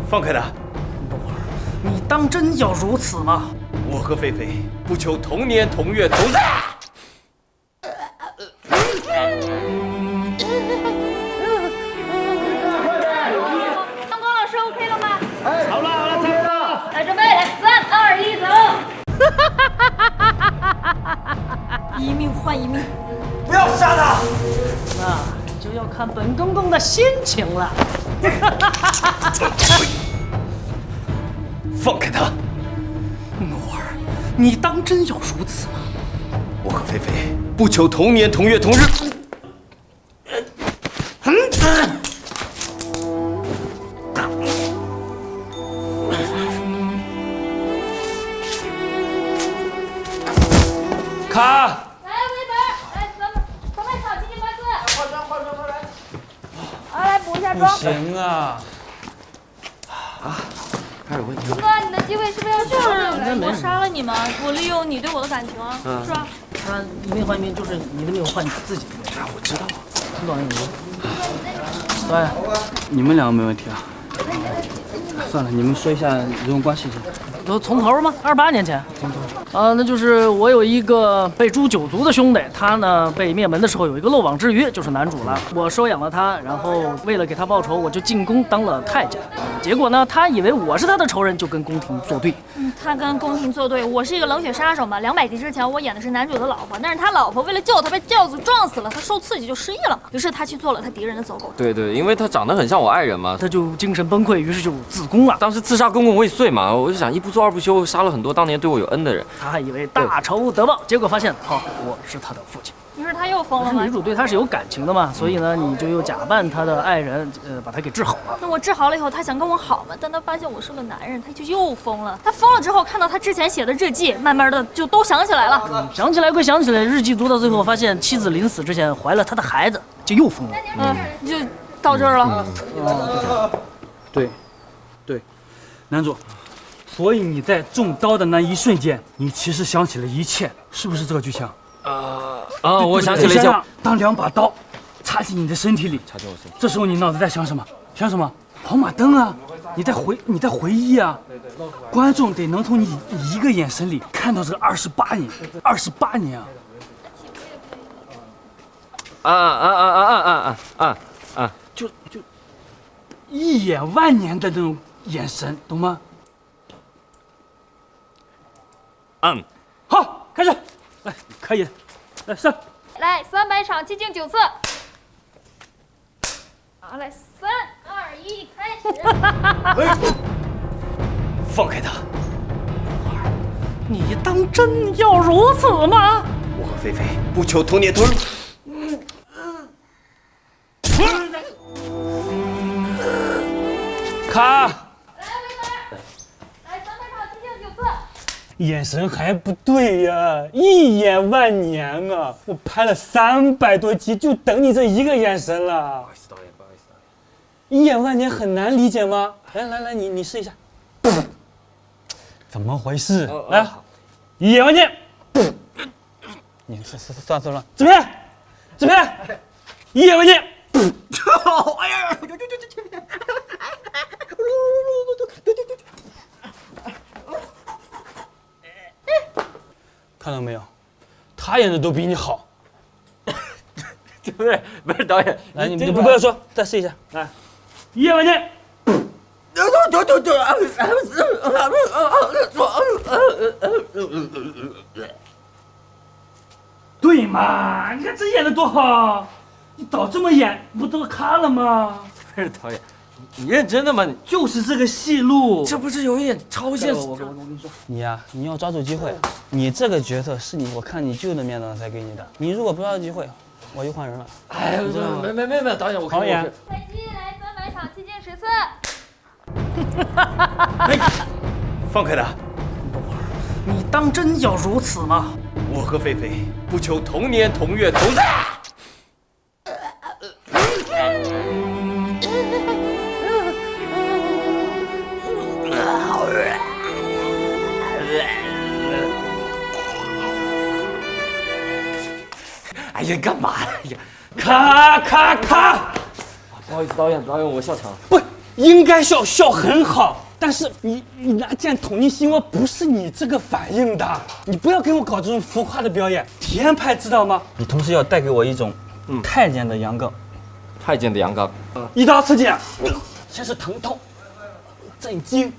放开他！诺儿，你当真要如此吗？我和菲菲不求同年同月同日。阳光老师 OK 了吗？好了，差不多了。来，准备，来，3、2、1，走！一命换一命，不要杀他！那就要看本公公的心情了。放开他！诺儿，你当真要如此吗？我和菲菲不求同年同月同日。卡！来，微本，来，咱们场，进关字。快来！好，来补一下妆。行啊！开始问题哥，你的机会是不是要去了？我杀了你吗？我利用你对我的感情啊，是吧？他一命换一命，就是你的命换你自己的命。我知道。听懂了没有？对，你们两个没问题啊。算了，你们说一下这种关系先。都从头吗？28年前，从头。那就是我有一个被诛九族的兄弟，他呢被灭门的时候有一个漏网之鱼，就是男主了。我收养了他，然后为了给他报仇，我就进宫当了太监。结果呢，他以为我是他的仇人，就跟宫廷作对。他跟宫廷作对，我是一个冷血杀手嘛。200集之前我演的是男主的老婆，但是他老婆为了救他被轿子撞死了，他受刺激就失忆了嘛。于是他去做了他敌人的走狗。对，因为他长得很像我爱人嘛，他就精神崩溃，于是就自宫了。当时自杀公公未遂嘛，我就想一不做二不休，杀了很多当年对我有恩的人。他还以为大仇得报，结果发现我是他的父亲。于是他又疯了吗可是女？主对他是有感情的嘛，所以呢，你就又假扮他的爱人，把他给治好了。那我治好了以后，他想跟我好嘛，但他发现我是个男人，他就又疯了。他疯了之后，看到他之前写的日记，慢慢的就都想起来了。想起来归想起来，日记读到最后，发现妻子临死之前怀了他的孩子，就又疯了。就到这儿了。对，男主，所以你在中刀的那一瞬间，你其实想起了一切，是不是这个剧情？我想起了一下，当2把刀插进你的身体里，插进我身体，这时候你脑子在想什么？想什么？跑马灯啊！你在回忆啊！观众得能从你一个眼神里看到这个28年啊！就一眼万年的那种眼神，懂吗？好，开始，来，可以的，来上。来，300场，寂静9次。好，来，3、2、1，开始。放开他！你当真要如此吗？我和菲菲不求同年同日。卡！来，微本，来，300场，寂静9次。眼神还不对呀，一眼万年啊！我拍了300多集，就等你这一个眼神了。不好意思，导演。一眼万年很难理解吗？来，你试一下。怎么回事？来，一眼万年。你算，这边，一眼万年。哎呀！看到没有，他演的都比你好。对不对？不是导演，来，你不要说，再试一下。来，一眼万年。对嘛？你看这演的多好，你早这么演，不都卡了吗？不是导演，你认真的吗？就是这个戏路，这不是有一点超现实？我跟你说，你呀，你要抓住机会。你这个角色是我看你舅的面子才给你的。你如果不抓住机会，我就换人了。哎呦，没，导演，我导演，开机，来300场，寂静10次。放开他！诺儿，你当真要如此吗？我和菲菲不求同年同月同日。哎呀，干嘛呀？卡！不好意思，导演，我笑场了。不，应该笑，笑很好。但是你拿剑捅进心窝，不是你这个反应的。你不要给我搞这种浮夸的表演，体验派知道吗？你同时要带给我一种太监的阳刚。太监的阳刚，一刀刺进，先是疼痛、震惊，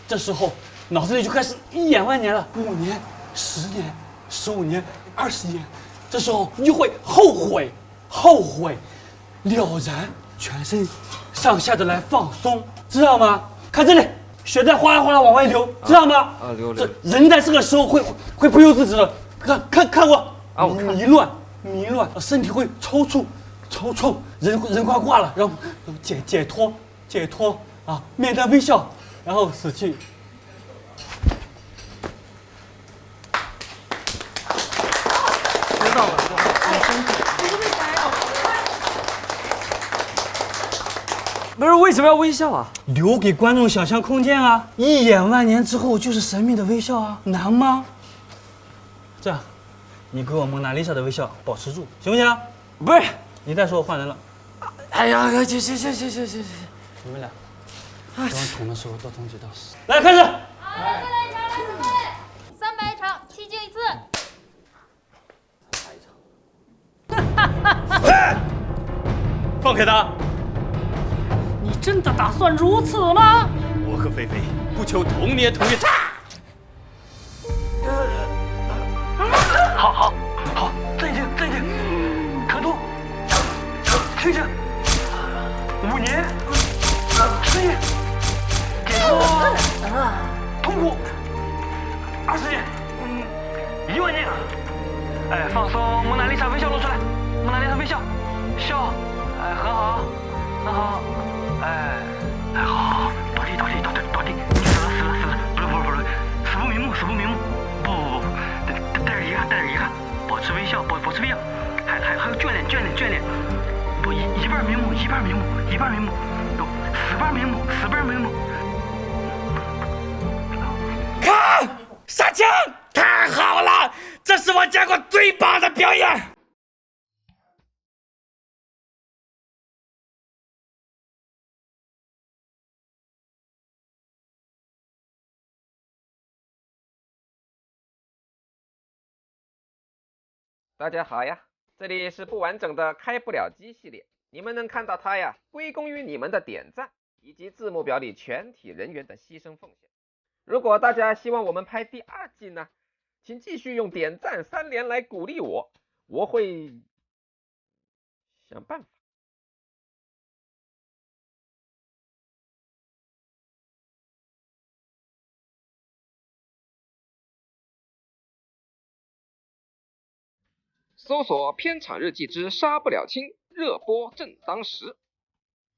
这时候脑子里就开始一眼万年了，5年、10年、15年、20年，这时候你就会后悔，了然，全身上下的来放松，知道吗？看这里，血在哗啦哗啦往外流，知道吗？流。这人在这个时候会不由自主的看我啊，我看迷乱，身体会抽搐，人快挂了，然后解脱啊，面带微笑，然后死去。知道了，你身体。不是为什么要微笑啊？留给观众想象空间啊！一眼万年之后就是神秘的微笑啊，难吗？这样，你给我蒙娜丽莎的微笑保持住，行不行？不是，你再说我换人了。哎呀，行，你们俩，等我捅的时候多捅几刀。来，开始。好，再来一场，300场，7进1次。放开他！你真的打算如此吗？我和菲菲不求同年同月。好，镇静，疼痛，清醒，5年，10年，解脱，痛苦，20年，1万年。哎，放松，蒙娜丽莎微笑露出来，蒙娜丽莎微笑，笑，哎，很好，哎，好，倒地，死了，不，死不瞑目，不，带着遗憾，保持微笑，还有眷恋，不，一半瞑目，死半瞑目，看，杀青，太好了，这是我见过最棒的表演。大家好呀，这里是不完整的开不了机系列，你们能看到它呀，归功于你们的点赞以及字幕表里全体人员的牺牲奉献。如果大家希望我们拍第2季呢，请继续用点赞3连来鼓励我，我会想办法。搜索片场日记之杀不了亲，热播正当时。